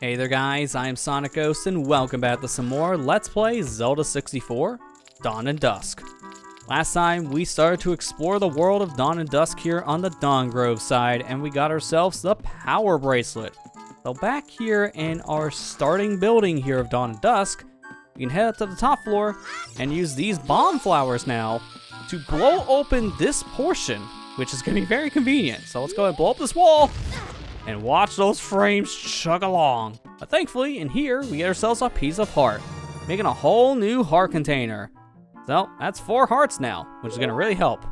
Hey there guys, I am SonicGhost and welcome back to some more Let's Play Zelda 64, Dawn and Dusk. Last time we started to explore the world of Dawn and Dusk here on the Dawn Grove side, and we got ourselves the Power Bracelet. So back here in our starting building here of Dawn and Dusk, we can head up to the top floor and use these bomb flowers now to blow open this portion, which is going to be very convenient. So let's go ahead and blow up this wall and watch those frames chug along. But thankfully, in here, we get ourselves a piece of heart, making a whole new heart container. So that's 4 hearts now, which is gonna really help.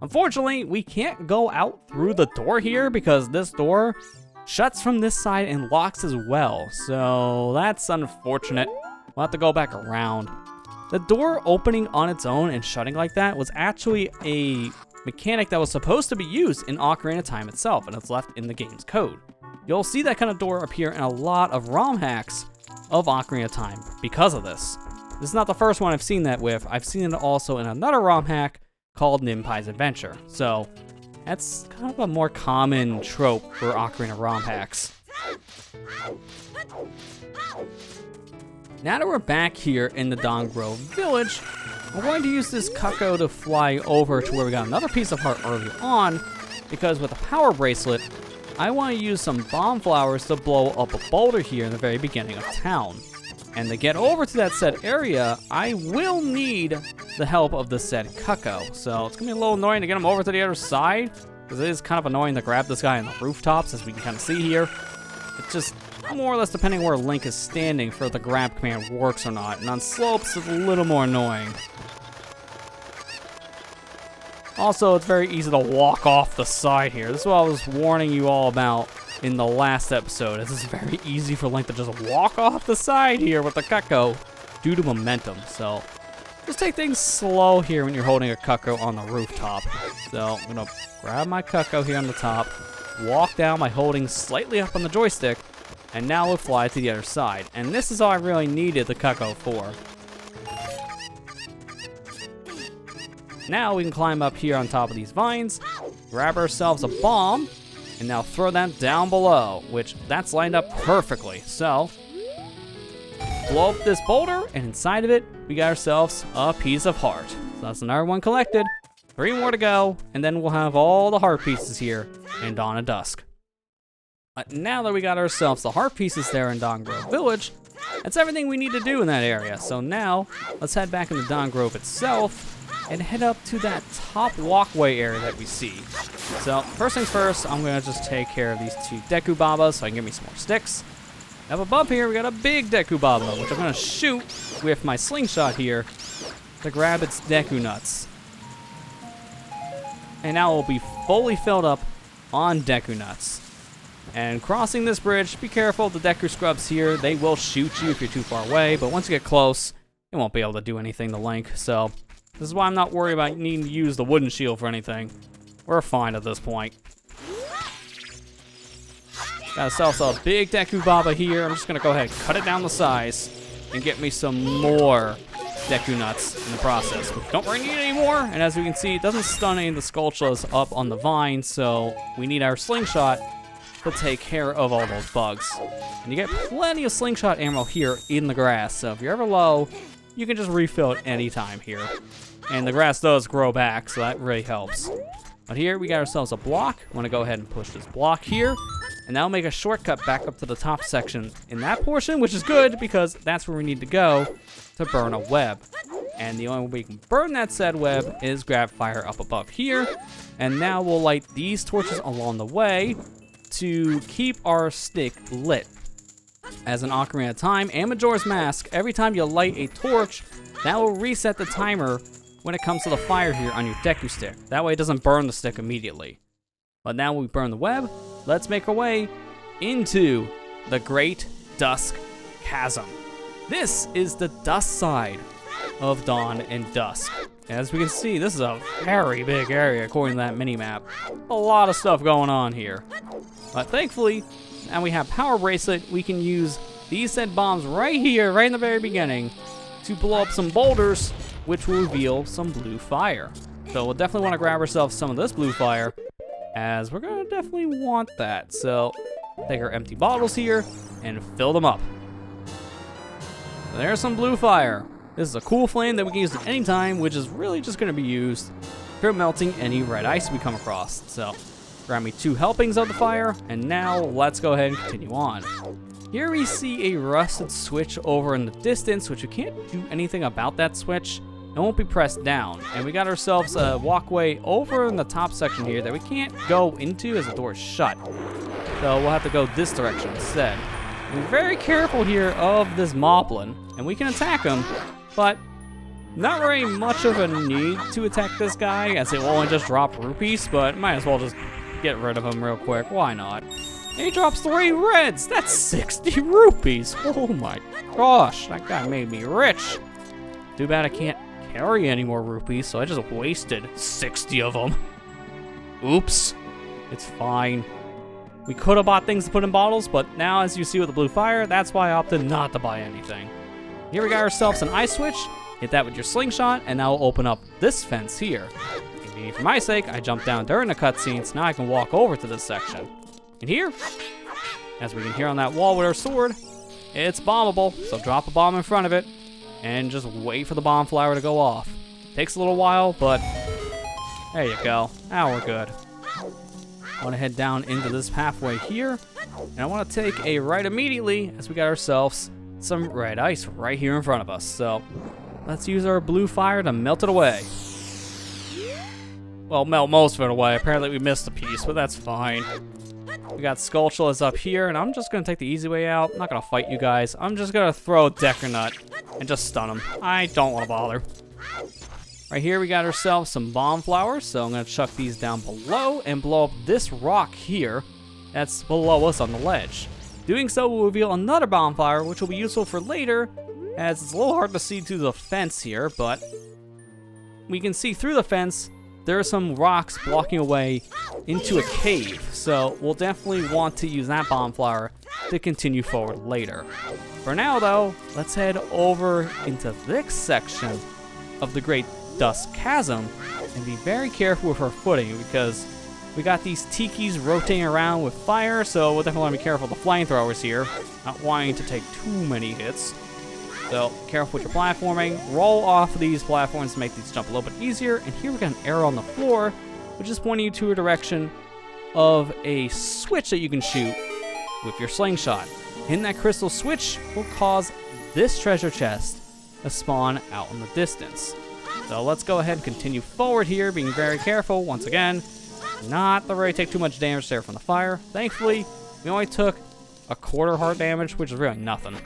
Unfortunately, we can't go out through the door here because this door shuts from this side and locks as well. So that's unfortunate. We'll have to go back around. The door opening on its own and shutting like that was actually a mechanic that was supposed to be used in Ocarina of Time itself, and it's left in the game's code. You'll see that kind of door appear in a lot of ROM hacks of Ocarina of Time because of this. This is not the first one I've seen that with. I've seen it also in another ROM hack called Ninpai's Adventure. So that's kind of a more common trope for Ocarina ROM hacks. Now that we're back here in the Dawn Grove village, we're going to use this Cucco to fly over to where we got another piece of heart early on, because with the Power Bracelet, I want to use some bomb flowers to blow up a boulder here in the very beginning of town. And to get over to that said area, I will need the help of the said Cucco. So it's going to be a little annoying to get him over to the other side, because it is kind of annoying to grab this guy on the rooftops, as we can kind of see here. It's just more or less depending where Link is standing for if the grab command works or not. And on slopes, it's a little more annoying. Also, it's very easy to walk off the side here. This is what I was warning you all about in the last episode. This is very easy for Link to just walk off the side here with the Cucco due to momentum. So just take things slow here when you're holding a Cucco on the rooftop. So I'm going to grab my Cucco here on the top, walk down by holding slightly up on the joystick, and now we'll fly to the other side. And this is all I really needed the Cucco for. Now we can climb up here on top of these vines, grab ourselves a bomb, and now throw them down below, which that's lined up perfectly. So, blow up this boulder, and inside of it, we got ourselves a piece of heart. So that's another one collected, 3 more to go, and then we'll have all the heart pieces here in Dawn of Dusk. But now that we got ourselves the heart pieces there in Dawn Grove Village, that's everything we need to do in that area. So now, let's head back into Dawn Grove itself, and head up to that top walkway area that we see. So first things first, I'm gonna just take care of these 2 Deku Babas so I can get me some more sticks. Up above here, we got a big Deku Baba, which I'm gonna shoot with my slingshot here to grab its Deku Nuts. And now it will be fully filled up on Deku Nuts. And crossing this bridge, be careful, the Deku Scrubs here, they will shoot you if you're too far away, but once you get close, they won't be able to do anything to Link, so this is why I'm not worried about needing to use the wooden shield for anything. We're fine at this point. Got ourselves a big Deku Baba here. I'm just going to go ahead and cut it down the size and get me some more Deku Nuts in the process. We don't really need any more, and as we can see, it doesn't stun any of the Skulltulas up on the vine, so we need our slingshot to take care of all those bugs. And you get plenty of slingshot ammo here in the grass, so if you're ever low, you can just refill it anytime here. And the grass does grow back, so that really helps. But here we got ourselves a block. I'm gonna go ahead and push this block here, and that'll make a shortcut back up to the top section in that portion, which is good because that's where we need to go to burn a web. And the only way we can burn that said web is grab fire up above here. And now we'll light these torches along the way to keep our stick lit. As an Ocarina of Time and Majora's Mask, every time you light a torch, that will reset the timer when it comes to the fire here on your Deku stick. That way it doesn't burn the stick immediately. But now we burn the web, let's make our way into the Great Dusk Chasm. This is the dust side of Dawn and Dusk. As we can see, this is a very big area according to that mini-map. A lot of stuff going on here. But thankfully, now we have Power Bracelet, we can use these said bombs right here, right in the very beginning, to blow up some boulders, which will reveal some blue fire. So we'll definitely want to grab ourselves some of this blue fire, as we're going to definitely want that. So take our empty bottles here and fill them up. There's some blue fire. This is a cool flame that we can use at any time, which is really just going to be used for melting any red ice we come across. So, grab me 2 helpings of the fire, and now let's go ahead and continue on. Here we see a rusted switch over in the distance, which we can't do anything about that switch. It won't be pressed down. And we got ourselves a walkway over in the top section here that we can't go into as the door is shut. So we'll have to go this direction instead. Be very careful here of this moblin, and we can attack him, but not very much of a need to attack this guy, as it will only just drop rupees, but might as well just get rid of him real quick. Why not? And he drops 3 reds. That's 60 rupees. Oh my gosh, that guy made me rich. Too bad I can't carry any more rupees, so I just wasted 60 of them. Oops. It's fine. We could have bought things to put in bottles, but now as you see with the blue fire, that's why I opted not to buy anything. Here we got ourselves an ice switch. Hit that with your slingshot, and now we'll open up this fence here. And for my sake, I jumped down during the cutscenes. Now I can walk over to this section. And here, as we can hear on that wall with our sword, it's bombable. So drop a bomb in front of it, and just wait for the bomb flower to go off. Takes a little while, but there you go. Now we're good. I want to head down into this pathway here, and I want to take a right immediately as we got ourselves some red ice right here in front of us. So let's use our blue fire to melt it away. Well, melt most of it away. Apparently we missed a piece, but that's fine. We got Skulltulas up here, and I'm just going to take the easy way out. I'm not going to fight you guys. I'm just going to throw a Decker Nut and just stun them. I don't want to bother. Right here we got ourselves some bomb flowers, so I'm going to chuck these down below and blow up this rock here that's below us on the ledge. Doing so will reveal another bomb flower, which will be useful for later, as it's a little hard to see through the fence here, but we can see through the fence there are some rocks blocking away into a cave, so we'll definitely want to use that bomb flower to continue forward later. For now though, let's head over into this section of the Great Dusk Chasm and be very careful with our footing, because we got these tikis rotating around with fire, so we'll definitely want to be careful with the flamethrowers here, not wanting to take too many hits. So careful with your platforming. Roll off of these platforms to make these jump a little bit easier. And here we got an arrow on the floor, which is pointing you to a direction of a switch that you can shoot with your slingshot. Hitting that crystal switch will cause this treasure chest to spawn out in the distance. So let's go ahead and continue forward here, being very careful. Once again, not to really take too much damage there from the fire. Thankfully, we only took a quarter heart damage, which is really nothing.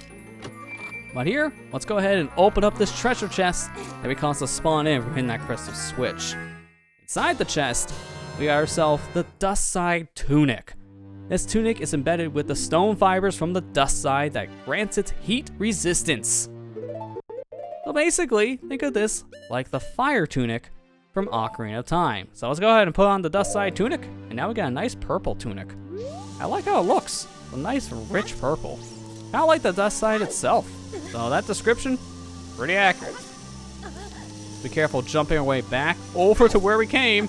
But here, let's go ahead and open up this treasure chest that we caused to spawn in from hitting that crystal switch. Inside the chest, we got ourselves the Dust Side Tunic. This tunic is embedded with the stone fibers from the Dust Side that grants it heat resistance. So basically, think of this like the Fire Tunic from Ocarina of Time. So let's go ahead and put on the Dust Side Tunic, and now we got a nice purple tunic. I like how it looks, a nice rich purple. I like the Dust Side itself. So that description, pretty accurate. Be careful jumping our way back over to where we came.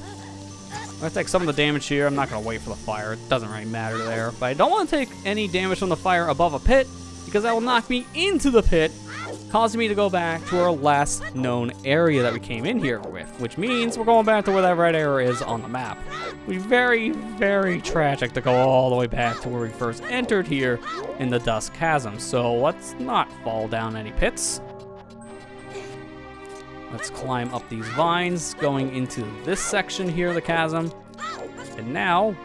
I'm gonna take some of the damage here. I'm not gonna wait for the fire. It doesn't really matter there. But I don't want to take any damage from the fire above a pit, because that will knock me into the pit, causing me to go back to our last known area that we came in here with, which means we're going back to where that red area is on the map. It would be very, very tragic to go all the way back to where we first entered here in the Dusk Chasm. So let's not fall down any pits. Let's climb up these vines going into this section here of the chasm. And now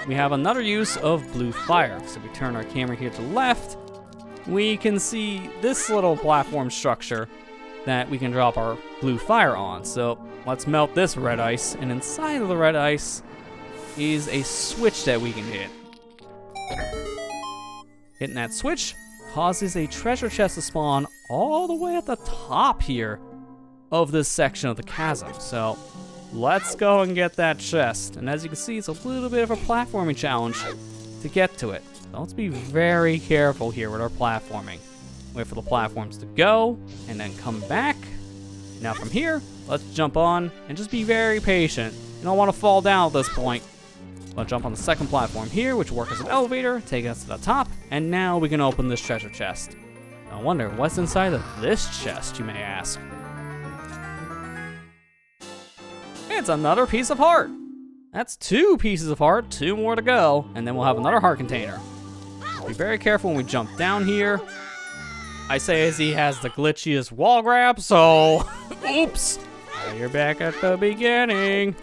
we have another use of blue fire. So we turn our camera here to the left. We can see this little platform structure that we can drop our blue fire on. So let's melt this red ice, and inside of the red ice is a switch that we can hit. Hitting that switch causes a treasure chest to spawn all the way at the top here of this section of the chasm. So let's go and get that chest. And as you can see, it's a little bit of a platforming challenge to get to it. So let's be very careful here with our platforming. Wait for the platforms to go, and then come back. Now from here, let's jump on, and just be very patient. You don't want to fall down at this point. We'll jump on the second platform here, which will work as an elevator, take us to the top, and now we can open this treasure chest. I wonder what's inside of this chest, you may ask. It's another piece of heart. That's 2 pieces of heart, 2 more to go, and then we'll have another heart container. Be very careful when we jump down here. I say as he has the glitchiest wall grab, so oops. Now you're back at the beginning.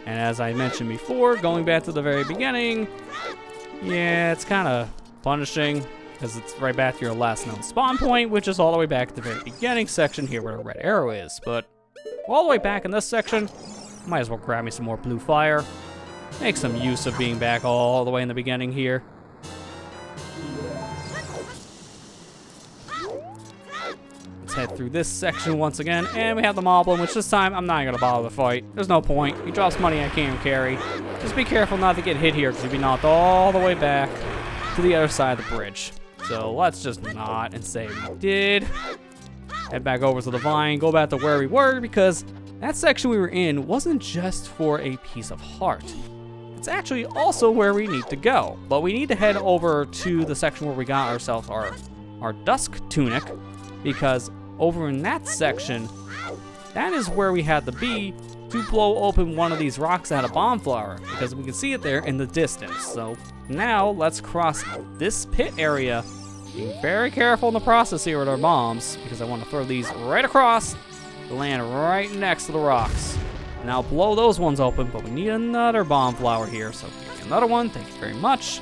And as I mentioned before, going back to the very beginning, yeah, it's kind of punishing because it's right back to your last known spawn point, which is all the way back at the very beginning section here where the red arrow is. But all the way back in this section, might as well grab me some more blue fire. Make some use of being back all the way in the beginning here. Let's head through this section once again, and we have the Moblin, which this time I'm not gonna bother to fight. There's no point. He drops money I can't carry. Just be careful not to get hit here, because you'll be knocked all the way back to the other side of the bridge. So let's just not and say we did. Head back over to the vine, go back to where we were, because that section we were in wasn't just for a piece of heart. It's actually also where we need to go. But we need to head over to the section where we got ourselves our Dusk Tunic, because over in that section, that is where we had to be to blow open one of these rocks that had a bomb flower, because we can see it there in the distance. So now let's cross this pit area. Be very careful in the process here with our bombs, because I want to throw these right across to land right next to the rocks. Now blow those ones open, but we need another bomb flower here. So give me another one, thank you very much.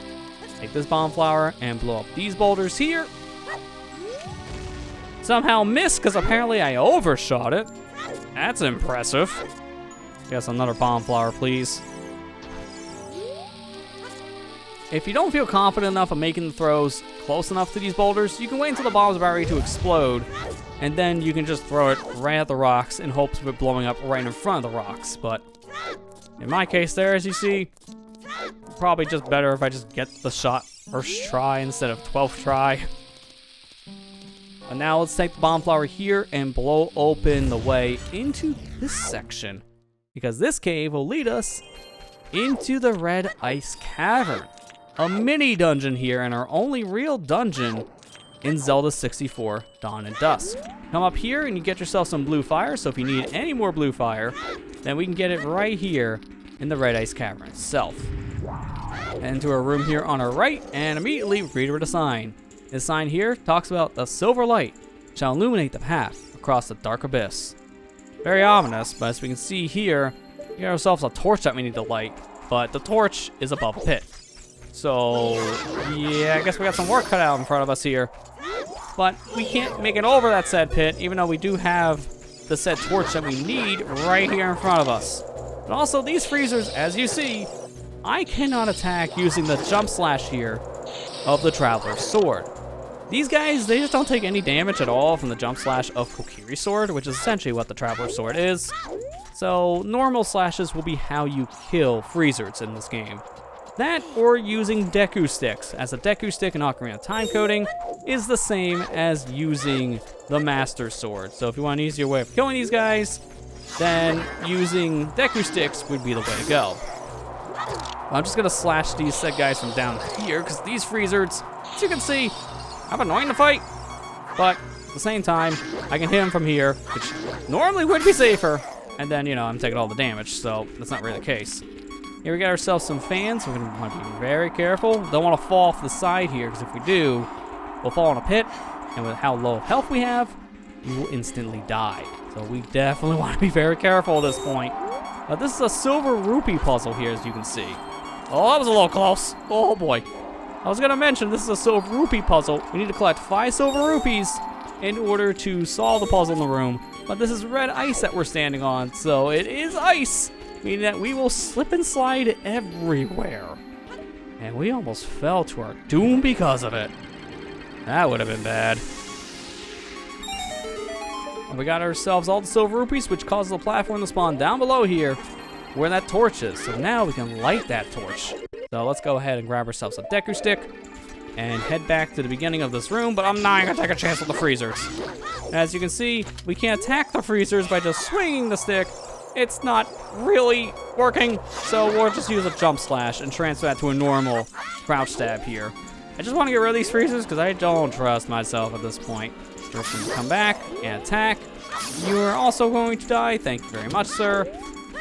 Take this bomb flower and blow up these boulders here. Somehow missed, because apparently I overshot it. That's impressive. Guess another bomb flower, please. If you don't feel confident enough of making the throws close enough to these boulders, you can wait until the bombs are ready to explode, and then you can just throw it right at the rocks in hopes of it blowing up right in front of the rocks. But in my case there, as you see, probably just better if I just get the shot first try instead of 12th try. But now let's take the bomb flower here and blow open the way into this section, because this cave will lead us into the Red Ice Cavern, a mini dungeon here, and our only real dungeon in Zelda 64, Dawn Dusk. Come up here and you get yourself some blue fire, so if you need any more blue fire, then we can get it right here in the Red Ice Cavern itself. Enter a room here on our right, and immediately read the sign. This sign here talks about the silver light shall illuminate the path across the dark abyss. Very ominous, but as we can see here, we got ourselves a torch that we need to light, but the torch is above a pit. So, yeah, I guess we got some work cut out in front of us here. But we can't make it over that said pit, even though we do have the said torch that we need right here in front of us. But also, these freezers, as you see, I cannot attack using the jump slash here of the Traveler's Sword. These guys, they just don't take any damage at all from the jump slash of Kokiri's sword, which is essentially what the Traveler's Sword is. So normal slashes will be how you kill freezers in this game. That or using Deku sticks, as a Deku stick in Ocarina of Time coding is the same as using the Master Sword. So if you want an easier way of killing these guys, then using Deku sticks would be the way to go. I'm just gonna slash these said guys from down here, because these freezers, as you can see, I'm annoying to fight, but at the same time, I can hit them from here, which normally would be safer, and then, you know, I'm taking all the damage, so that's not really the case. Here we got ourselves some fans. We're gonna want to be very careful. Don't want to fall off the side here, because if we do, we'll fall in a pit, and with how low health we have, we will instantly die. So we definitely want to be very careful at this point. This is a silver rupee puzzle here, as you can see. Oh, that was a little close. Oh boy. I was gonna mention this is a silver rupee puzzle. We need to collect 5 silver rupees in order to solve the puzzle in the room. But this is red ice that we're standing on, so it is ice, meaning that we will slip and slide everywhere. And we almost fell to our doom because of it. That would have been bad. And we got ourselves all the silver rupees, which causes the platform to spawn down below here where that torch is. So now we can light that torch. So let's go ahead and grab ourselves a Deku stick and head back to the beginning of this room, but I'm not gonna take a chance with the freezers. As you can see, we can't attack the freezers by just swinging the stick. It's not really working, so we'll just use a jump slash and transfer that to a normal crouch stab here. I just want to get rid of these freezers because I don't trust myself at this point. First one to come back and attack. You are also going to die. Thank you very much, sir.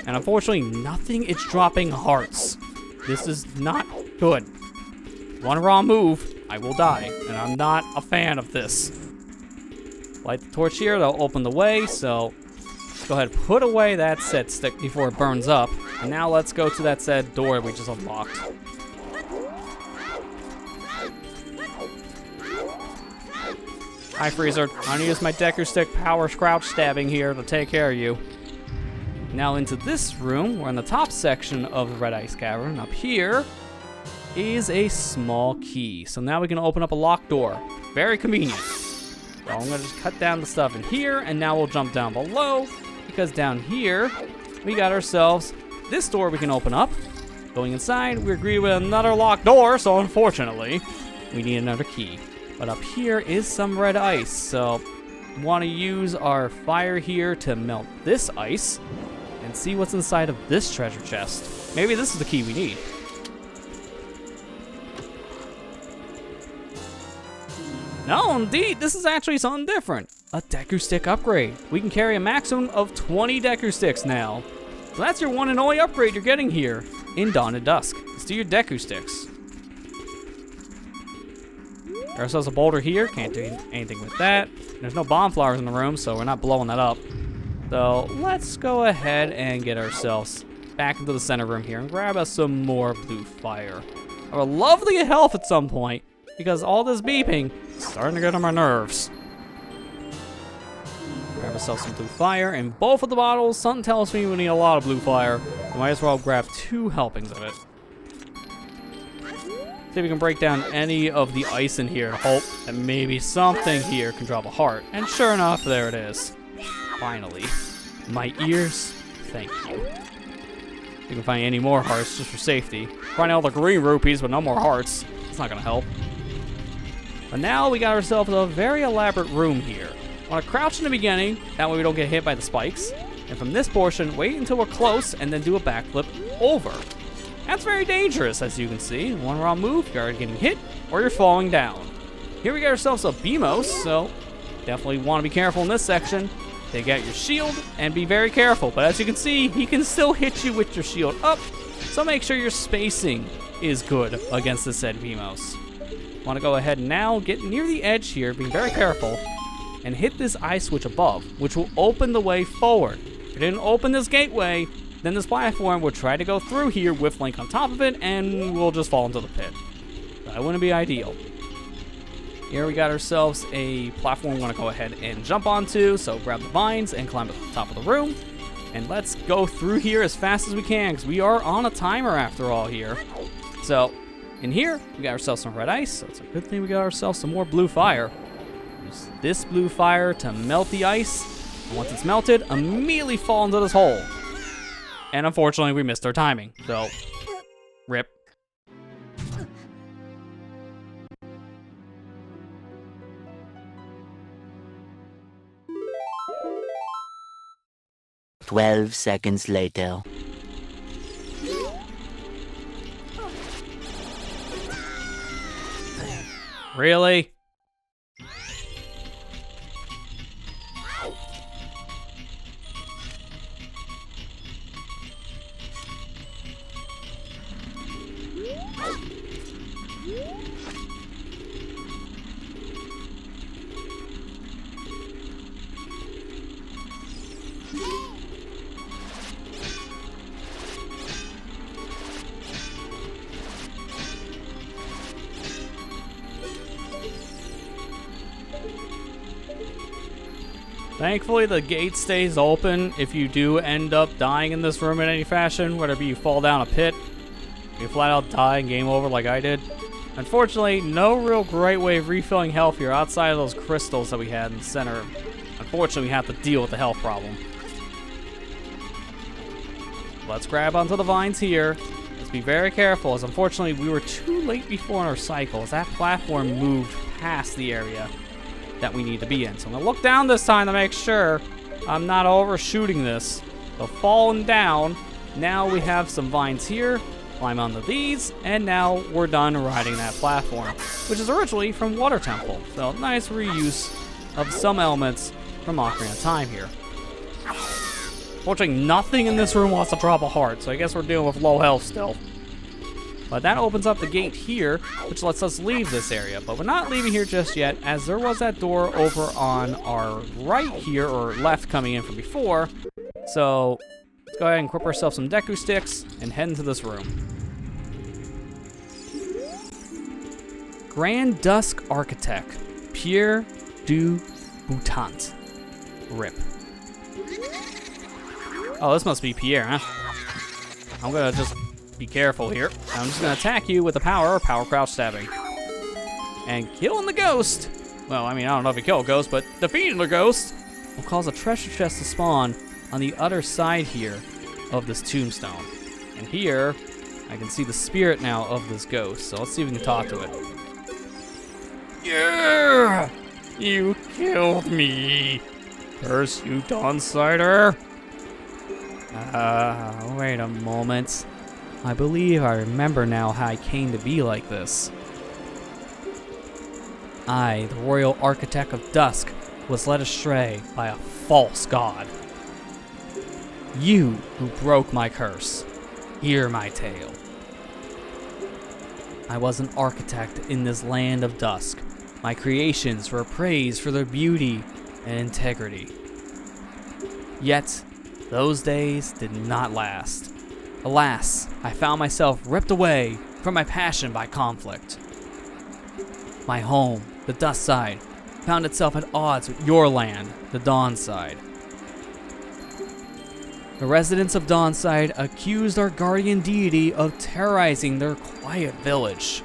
And unfortunately, nothing is dropping hearts. This is not good. One wrong move, I will die, and I'm not a fan of this. Light the torch here, that'll open the way, so let's go ahead and put away that said stick before it burns up. And now let's go to that said door we just unlocked. Hi, Freezer. I'm gonna use my Deku Stick power crouch stabbing here to take care of you. Now into this room, we're in the top section of the Red Ice Cavern. Up here is a small key. So now we can open up a locked door. Very convenient. So I'm gonna just cut down the stuff in here, and now we'll jump down below, because down here, we got ourselves this door we can open up. Going inside, we're greeted with another locked door, so unfortunately, we need another key. But up here is some red ice, so we want to use our fire here to melt this ice and see what's inside of this treasure chest. Maybe this is the key we need. No, indeed, this is actually something different. A Deku Stick upgrade. We can carry a maximum of 20 Deku Sticks now. So that's your one and only upgrade you're getting here in Dawn Dusk. Let's do your Deku Sticks. Got ourselves a boulder here. Can't do anything with that. There's no bomb flowers in the room, so we're not blowing that up. So let's go ahead and get ourselves back into the center room here and grab us some more blue fire. I would love to get health at some point, because all this beeping is starting to get on my nerves. Grab ourselves some blue fire in both of the bottles. Something tells me we need a lot of blue fire. We might as well grab 2 helpings of it. See if we can break down any of the ice in here and hope that maybe something here can drop a heart. And sure enough, there it is. Finally. My ears, thank you. You can find any more hearts just for safety. Find all the green rupees, but no more hearts. It's not gonna help. But now we got ourselves a very elaborate room here. I want to crouch in the beginning, that way we don't get hit by the spikes. And from this portion, wait until we're close and then do a backflip over. That's very dangerous, as you can see. One wrong move, you're either getting hit or you're falling down. Here we got ourselves a Demesnes, so definitely want to be careful in this section. Take out your shield and be very careful. But as you can see, he can still hit you with your shield up, so make sure your spacing is good against the said Demesnes. Want to go ahead and now get near the edge here, being very careful, and hit this ice switch above, which will open the way forward. If it didn't open this gateway, then this platform will try to go through here with Link on top of it, and we'll just fall into the pit. That wouldn't be ideal. Here we got ourselves a platform we want to go ahead and jump onto, so grab the vines and climb to the top of the room. And let's go through here as fast as we can, because we are on a timer after all here. So, in here, we got ourselves some red ice, so it's a good thing we got ourselves some more blue fire. Use this blue fire to melt the ice, and once it's melted, immediately fall into this hole. And unfortunately, we missed our timing, so rip. "12 seconds later." Really? Thankfully, the gate stays open if you do end up dying in this room in any fashion, whether it be you fall down a pit, you flat out die and game over like I did. Unfortunately, no real great way of refilling health here outside of those crystals that we had in the center. Unfortunately, we have to deal with the health problem. Let's grab onto the vines here. Let's be very careful, as unfortunately we were too late before in our cycle, as that platform moved past the area that we need to be in. So I'm gonna look down this time to make sure I'm not overshooting this. So falling down, Now we have some vines here, climb onto these, and now we're done riding that platform, which is originally from Water Temple. So nice reuse of some elements from Ocarina of Time here. Fortunately, nothing in this room wants to drop a heart, so I guess we're dealing with low health still. But that opens up the gate here, which lets us leave this area. But we're not leaving here just yet, as there was that door over on our right here, or left coming in from before. So let's go ahead and equip ourselves some Deku Sticks and head into this room. Great Dusk Architect, Pierre du Boutant. RIP. Oh, this must be Pierre, huh? I'm gonna just be careful here. I'm just gonna attack you with the power crouch stabbing. And killing the ghost. Well, I mean, I don't know if you kill a ghost, but defeating the ghost will cause a treasure chest to spawn on the other side here of this tombstone. And here, I can see the spirit now of this ghost. So let's see if we can talk to it. Yeah! You killed me. Curse you, Dawnsider. Wait a moment. I believe I remember now how I came to be like this. I, the royal architect of Dusk, was led astray by a false god. You who broke my curse, hear my tale. I was an architect in this land of Dusk. My creations were praised for their beauty and integrity. Yet, those days did not last. Alas, I found myself ripped away from my passion by conflict. My home, the Dusk Side, found itself at odds with your land, the Dawn Side. The residents of Dawnside accused our guardian deity of terrorizing their quiet village.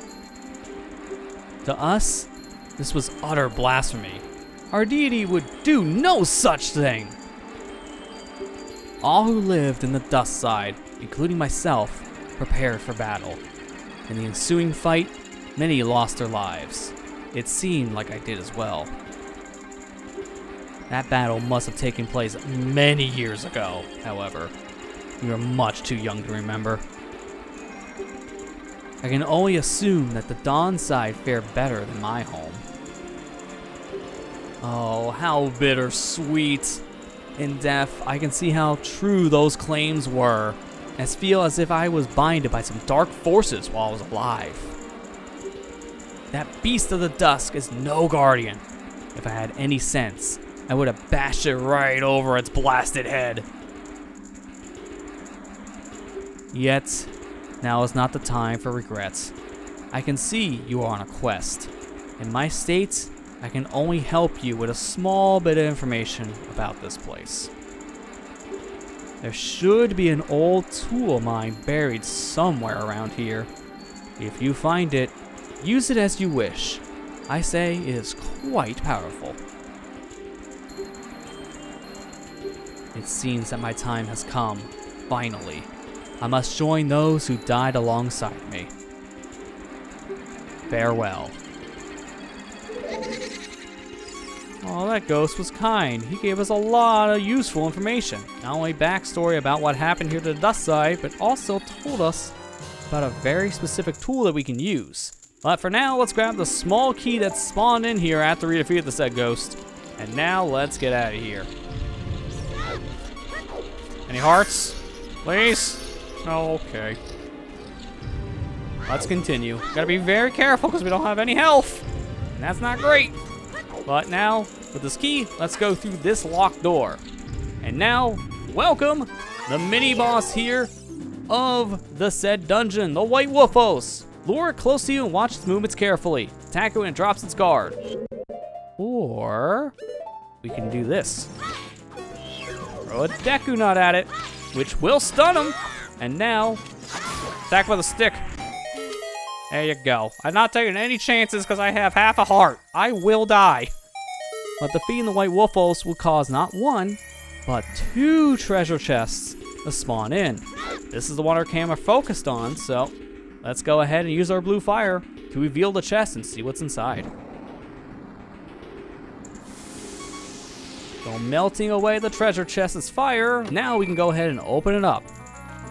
To us, this was utter blasphemy. Our deity would do no such thing. All who lived in the Dusk Side, including myself, prepared for battle. In the ensuing fight, many lost their lives. It seemed like I did as well. That battle must have taken place many years ago, however. You are much too young to remember. I can only assume that the Dawn Side fared better than my home. Oh, how bittersweet. In death, I can see how true those claims were, and feel as if I was binded by some dark forces while I was alive. That beast of the dusk is no guardian. If I had any sense, I would have bashed it right over its blasted head. Yet, now is not the time for regrets. I can see you are on a quest. In my state, I can only help you with a small bit of information about this place. There should be an old tool of mine buried somewhere around here. If you find it, use it as you wish. I say it is quite powerful. It seems that my time has come, finally. I must join those who died alongside me. Farewell. Oh, that ghost was kind. He gave us a lot of useful information. Not only backstory about what happened here to the Dusk Side, but also told us about a very specific tool that we can use. But for now, let's grab the small key that spawned in here after we defeated the said ghost. And now, let's get out of here. Any hearts? Please? Oh, okay. Let's continue. Gotta be very careful because we don't have any health. And that's not great. But now, with this key, let's go through this locked door. And now, welcome the mini-boss here of the said dungeon, the White Wolfos. Lure it close to you and watch its movements carefully. Attack it when it drops its guard. Or, we can do this. Throw a Deku Nut at it, which will stun him. And now, attack with a stick. There you go. I'm not taking any chances because I have half a heart. I will die. But defeating the White Wolfos will cause not one, but 2 treasure chests to spawn in. This is the one our camera focused on, so let's go ahead and use our blue fire to reveal the chest and see what's inside. So melting away the treasure chest's fire, now we can go ahead and open it up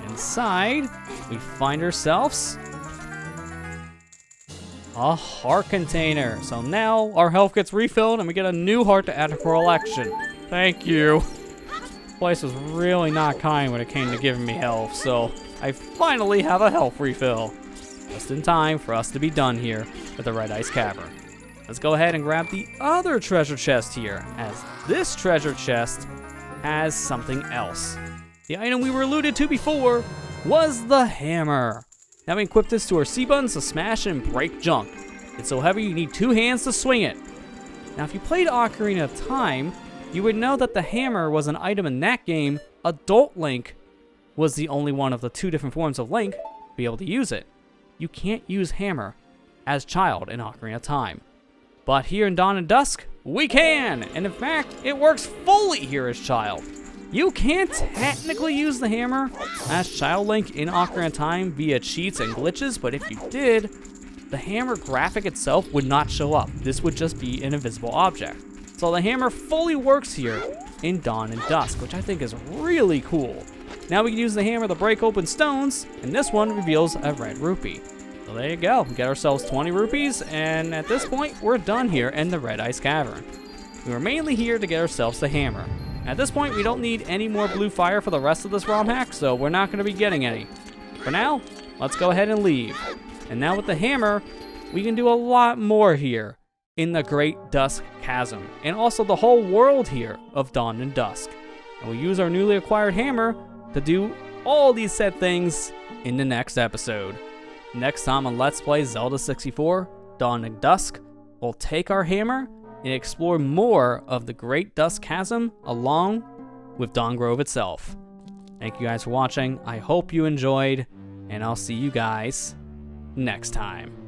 and inside, we find ourselves a heart container. So now our health gets refilled and we get a new heart to add to our collection. Thank you. This place was really not kind when it came to giving me health, so I finally have a health refill. Just in time for us to be done here with the Red Ice Cavern. Let's go ahead and grab the other treasure chest here, as this treasure chest has something else. The item we were alluded to before was the hammer. Now we equip this to our C-buttons to smash and break junk. It's so heavy you need 2 hands to swing it. Now if you played Ocarina of Time, you would know that the hammer was an item in that game. Adult Link was the only one of the 2 different forms of Link to be able to use it. You can't use hammer as child in Ocarina of Time. But here in Dawn and Dusk, we can! And in fact, it works fully here as child. You can't technically use the hammer as Child Link in Ocarina of Time via cheats and glitches, but if you did, the hammer graphic itself would not show up. This would just be an invisible object. So the hammer fully works here in Dawn and Dusk, which I think is really cool. Now we can use the hammer to break open stones, and this one reveals a red rupee. So there you go, we get ourselves 20 rupees, and at this point, we're done here in the Red Ice Cavern. We were mainly here to get ourselves the hammer. At this point, we don't need any more blue fire for the rest of this ROM hack, so we're not going to be getting any. For now, let's go ahead and leave. And now with the hammer, we can do a lot more here in the Great Dusk Chasm, and also the whole world here of Dawn and Dusk. And we use our newly acquired hammer to do all these said things in the next episode. Next time on Let's Play Zelda 64, Dawn and Dusk, we'll take our hammer and explore more of the Great Dusk Chasm along with Dawn Grove itself. Thank you guys for watching. I hope you enjoyed, and I'll see you guys next time.